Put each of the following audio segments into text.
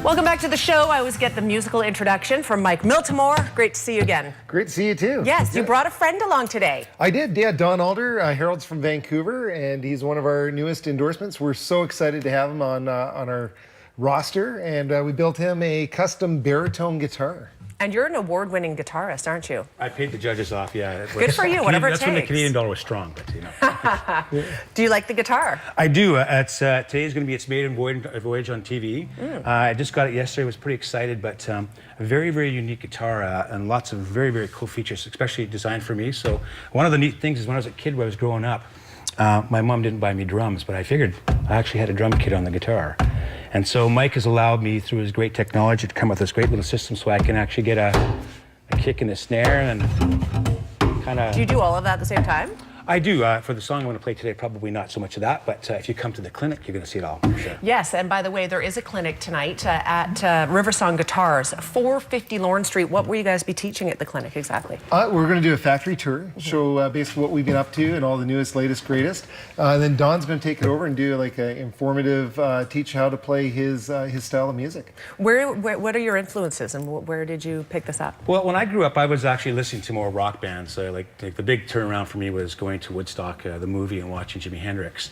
Welcome back to the show. I always get the musical introduction from Mike Miltimore. Great to see you again. Great to see you too. Yes, you brought a friend along today. I did, yeah. Don Alder, Harold's from Vancouver, and he's one of our newest endorsements. We're so excited to have him on our roster, and we built him a custom baritone guitar. And you're an award-winning guitarist, aren't you? I paid the judges off, yeah. Good for you, whatever it takes. That's when the Canadian dollar was strong, but you know. Do you like the guitar? I do. Today's going to be its maiden voyage on TV. I just got it yesterday. I was pretty excited, but a very, very unique guitar and lots of very, very cool features, especially designed for me. So one of the neat things is when I was a kid, when I was growing up, my mom didn't buy me drums, but I figured I actually had a drum kit on the guitar. And so Mike has allowed me, through his great technology, to come up with this great little system so I can actually get a kick and a snare and kind of... Do you do all of that at the same time? I do. For the song I'm going to play today, probably not so much of that, but if you come to the clinic, you're going to see it all, for sure. Yes, and by the way, there is a clinic tonight at Riversong Guitars, 450 Lorne Street. What will you guys be teaching at the clinic exactly? We're going to do a factory tour, show basically what we've been up to and all the newest, latest, greatest. Then Don's going to take it over and do like an informative teach how to play his style of music. What are your influences, and where did you pick this up? Well, when I grew up, I was actually listening to more rock bands. Like the big turnaround for me was going to Woodstock, the movie, and watching Jimi Hendrix.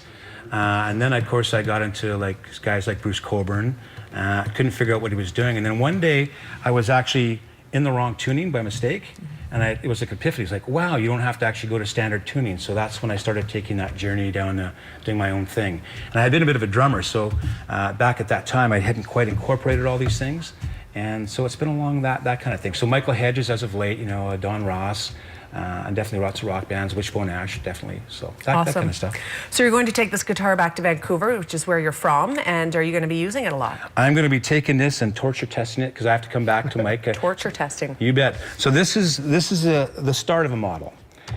And then, of course, I got into like guys like Bruce Coburn. I couldn't figure out what he was doing. And then one day, I was actually in the wrong tuning by mistake. And it was like epiphany. It's like, wow, you don't have to actually go to standard tuning. So that's when I started taking that journey down doing my own thing. And I had been a bit of a drummer, so back at that time, I hadn't quite incorporated all these things. And so it's been along that kind of thing. So Michael Hedges, as of late, you know, Don Ross, and definitely lots of rock bands, Wishbone Ash, definitely. So that kind of stuff. So you're going to take this guitar back to Vancouver, which is where you're from, and are you going to be using it a lot? I'm going to be taking this and torture testing it because I have to come back to Mike. Torture testing. You bet. So this is the start of a model,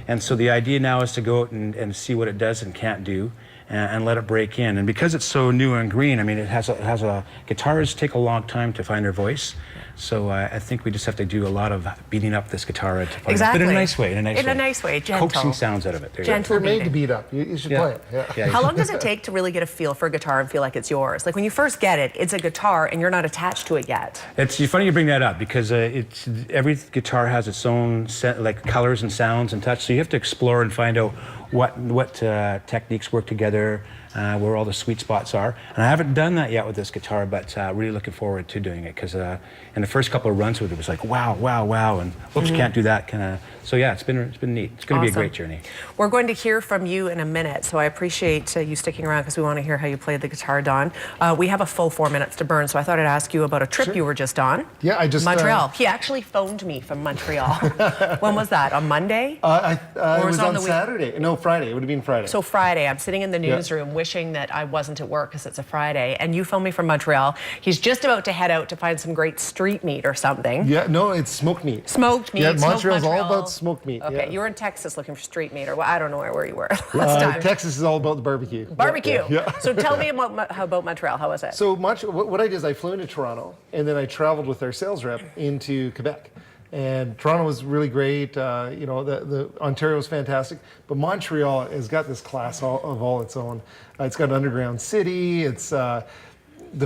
and so the idea now is to go out and see what it does and can't do, and let it break in. And because it's so new and green, I mean, guitars take a long time to find their voice. So I think we just have to do a lot of beating up this guitar to find exactly. But in a nice way. In a nice way, gentle. Coaxing sounds out of it. Gentle. They're made to beat up. You should play it. Yeah. How long does it take to really get a feel for a guitar and feel like it's yours? Like when you first get it, it's a guitar and you're not attached to it yet. It's funny you bring that up because every guitar has its own like colors and sounds and touch. So you have to explore and find out what techniques work together, where all the sweet spots are. And I haven't done that yet with this guitar, but really looking forward to doing it because in the first couple of runs with it, it was like, wow, wow, wow, and whoops, can't do that kind of. So yeah, it's been neat. It's going to be a great journey. We're going to hear from you in a minute, so I appreciate you sticking around because we want to hear how you played the guitar, Don. We have a full 4 minutes to burn, so I thought I'd ask you about a trip you were just on. Yeah, I just... Montreal. He actually phoned me from Montreal. When was that? On Monday? It was on Saturday. No, Friday. It would have been Friday. So Friday, I'm sitting in the newsroom wishing that I wasn't at work because it's a Friday, and you phoned me from Montreal. He's just about to head out to find some great street meat or something. Yeah, no, it's smoked meat. Smoked meat. Yeah, Montreal's all about smoked meat. Okay, yeah. You were in Texas looking for street meat, or I don't know where you were last time. Texas is all about the barbecue. Barbecue. Yeah. So tell me about Montreal. How was it? So what I did is I flew into Toronto, and then I traveled with our sales rep into Quebec. And Toronto was really great. You know, the Ontario was fantastic, but Montreal has got this class of all its own. It's got an underground city. It's the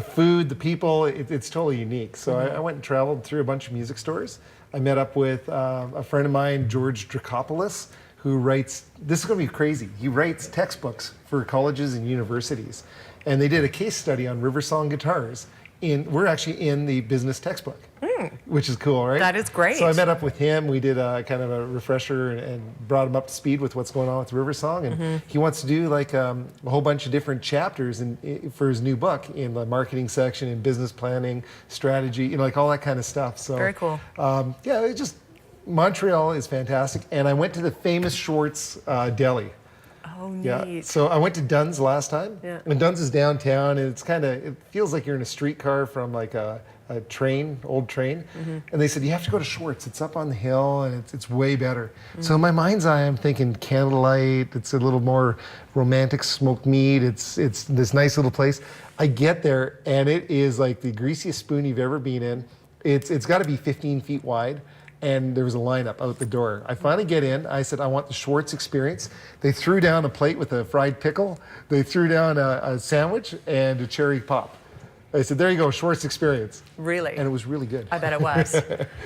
food, the people. It's totally unique. So I went and traveled through a bunch of music stores. I met up with a friend of mine, George Dracopoulos, who writes. This is going to be crazy. He writes textbooks for colleges and universities, and they did a case study on Riversong guitars. We're actually in the business textbook, which is cool, right? That is great. So I met up with him. We did a kind of a refresher and brought him up to speed with what's going on with Riversong. And he wants to do like a whole bunch of different chapters for his new book in the marketing section, in business planning, strategy, you know, like all that kind of stuff. So very cool. Yeah, Montreal is fantastic. And I went to the famous Schwartz Deli. Oh, neat. Yeah, so I went to Dunn's last time, and Dunn's is downtown, and it feels like you're in a streetcar from like a old train, and they said, you have to go to Schwartz, it's up on the hill, and it's way better. So in my mind's eye, I'm thinking candlelight, it's a little more romantic smoked meat, it's this nice little place. I get there, and it is like the greasiest spoon you've ever been in. It's got to be 15 feet wide. And there was a lineup out the door. I finally get in. I said, I want the Schwartz experience. They threw down a plate with a fried pickle. They threw down a sandwich and a cherry pop. I said, there you go, Schwartz experience. Really? And it was really good. I bet it was.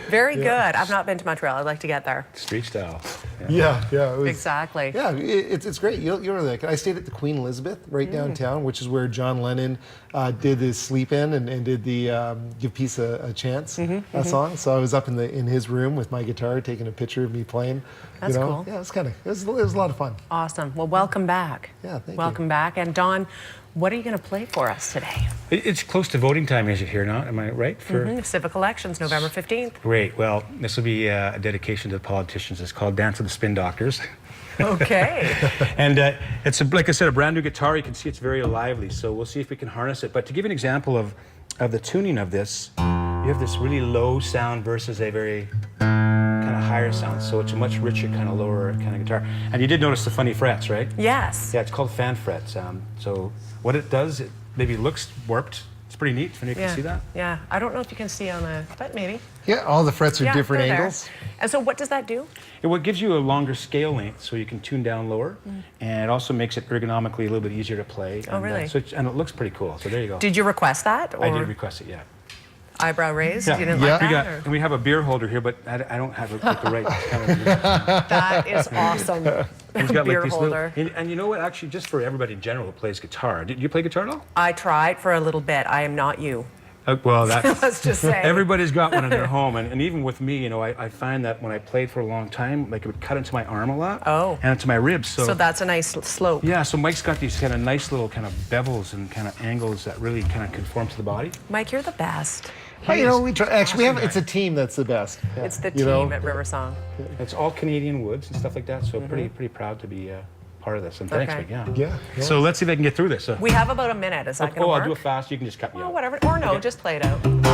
Very good. I've not been to Montreal. I'd like to get there. Street style. Yeah, it was, Exactly. Yeah, it's great. You'll really like it. I stayed at the Queen Elizabeth right downtown, which is where John Lennon did his Sleep In and did the Give Peace a Chance song. So I was up in his room with my guitar, taking a picture of me playing. That's you know? cool. Yeah, it was a lot of fun. Awesome. Well, welcome back. Yeah, thank you. Welcome back. And Don, what are you going to play for us today? It's close to voting time, is it here now? Am I right? For Civic elections, November 15th. Great. Well, this will be a dedication to the politicians. It's called Dance of the Spin Doctors. Okay. And it's, like I said, a brand new guitar. You can see it's very lively, so we'll see if we can harness it. But to give you an example of the tuning of this, you have this really low sound versus a very kind of higher sound. So it's a much richer, kind of lower kind of guitar. And you did notice the funny frets, right? Yes. Yeah, it's called fan frets. So what it does, it maybe looks warped. It's pretty neat. If you can see that. Yeah. I don't know if you can see on the, but maybe. Yeah, all the frets are different they're there. angles. And so what does that do? It gives you a longer scale length, so you can tune down lower, and it also makes it ergonomically a little bit easier to play. Oh, really? And it looks pretty cool. So there you go. Did you request that? Or I did request it, yeah. Eyebrow raised? Yeah. You didn't like that? And we have a beer holder here, but I don't have like the right kind of. That is awesome. He's got Beer like these holder. and you know what? Actually, just for everybody in general who plays guitar, did you play guitar at all? I tried for a little bit. I am not you. Well, that's. Let's just say. Everybody's got one in their home, and even with me, you know, I find that when I played for a long time, like it would cut into my arm a lot. Oh. And into my ribs. So that's a nice slope. Yeah, so Mike's got these kind of nice little kind of bevels and kind of angles that really kind of conform to the body. Mike, you're the best. Well, you know, we try, actually, it's a team that's the best. Yeah. It's the You know? team at Riversong. It's all Canadian woods and stuff like that, so pretty proud to be part of this. And thanks, Okay. Mike. Yeah. Yeah. So let's see if I can get through this. We have about a minute. Is that going to work? I'll do it fast. You can just cut me Oh, off. whatever. Or no, just play it out.